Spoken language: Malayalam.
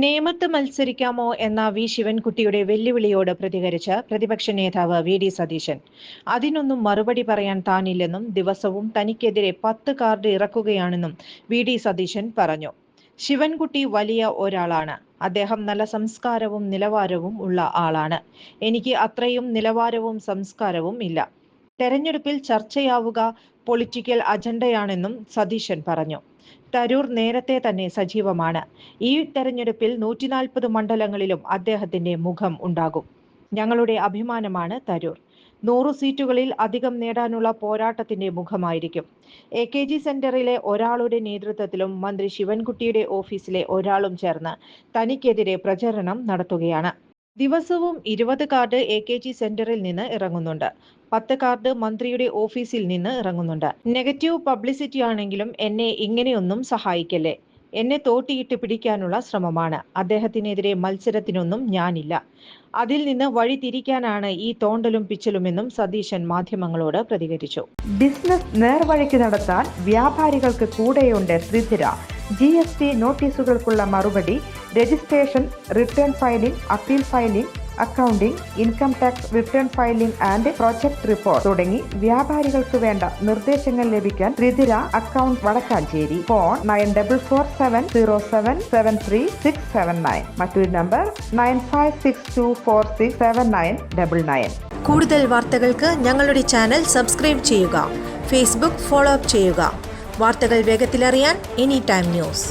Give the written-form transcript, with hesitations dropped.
നേമത്ത് മത്സരിക്കാമോ എന്ന വി ശിവൻകുട്ടിയുടെ വെല്ലുവിളിയോട് പ്രതികരിച്ച് പ്രതിപക്ഷ നേതാവ് വി.ഡി. സതീശൻ. അതിനൊന്നും മറുപടി പറയാൻ താനില്ലെന്നും ദിവസവും തനിക്കെതിരെ 10 കാർഡ് ഇറക്കുകയാണെന്നും വി.ഡി. സതീശൻ പറഞ്ഞു. ശിവൻകുട്ടി വലിയ ഒരാളാണ്. അദ്ദേഹം നല്ല സംസ്കാരവും നിലവാരവും ഉള്ള ആളാണ്. എനിക്ക് അത്രയും നിലവാരവും സംസ്കാരവും ഇല്ല. തെരഞ്ഞെടുപ്പിൽ ചർച്ചയാവുക പൊളിറ്റിക്കൽ അജണ്ടയാണെന്നും സതീശൻ പറഞ്ഞു. തരൂർ നേരത്തെ തന്നെ സജീവമാണ്. ഈ തെരഞ്ഞെടുപ്പിൽ 140 മണ്ഡലങ്ങളിലും അദ്ദേഹത്തിന്റെ മുഖം ഉണ്ടാകും. ഞങ്ങളുടെ അഭിമാനമാണ് തരൂർ. 100 സീറ്റുകളിൽ അധികം നേടാനുള്ള പോരാട്ടത്തിന്റെ മുഖമായിരിക്കും. AKG സെന്ററിലെ ഒരാളുടെ നേതൃത്വത്തിലും മന്ത്രി ശിവൻകുട്ടിയുടെ ഓഫീസിലെ ഒരാളും ചേർന്ന് തനിക്കെതിരെ പ്രചരണം നടത്തുകയാണ്. ദിവസവും 20 കാർഡ് AKG സെന്ററിൽ നിന്ന് ഇറങ്ങുന്നുണ്ട്. 10 കാർഡ് മന്ത്രിയുടെ ഓഫീസിൽ നിന്ന് ഇറങ്ങുന്നുണ്ട്. നെഗറ്റീവ് പബ്ലിസിറ്റി ആണെങ്കിലും എന്നെ ഇങ്ങനെയൊന്നും സഹായിക്കല്ലേ. എന്നെ തോട്ടിയിട്ട് പിടിക്കാനുള്ള ശ്രമമാണ്. അദ്ദേഹത്തിനെതിരെ മത്സരത്തിനൊന്നും ഞാനില്ല. അതിൽ നിന്ന് വഴി തിരിക്കാനാണ് ഈ തോണ്ടലും പിച്ചലുമെന്നും സതീശൻ മാധ്യമങ്ങളോട് പ്രതികരിച്ചു. ബിസിനസ് നേർവഴിക്ക് നടത്താൻ വ്യാപാരികൾക്ക് കൂടെയുണ്ട് ശ്രീധര. GST നോട്ടീസുകൾക്കുള്ള മറുപടി, registration, return filing, appeal filing, accounting, income tax return filing and project report തുടങ്ങി വ്യാപാരികൾക്ക് വേണ്ട നിർദ്ദേശങ്ങൾ ലഭിക്കാൻ ശ്രീധര അക്കൗണ്ട് വടക്കാഞ്ചേരി. ഫോൺ 9447077369. മറ്റൊരു നമ്പർ 9562467999. കൂടുതൽ വാർത്തകൾക്ക് ഞങ്ങളുടെ ചാനൽ സബ്സ്ക്രൈബ് ചെയ്യുക. ഫേസ്ബുക്ക് ഫോളോ അപ്പ് ചെയ്യുക. വാർത്തകൾ വേഗത്തിലറിയാൻ എനി ടൈം ന്യൂസ്.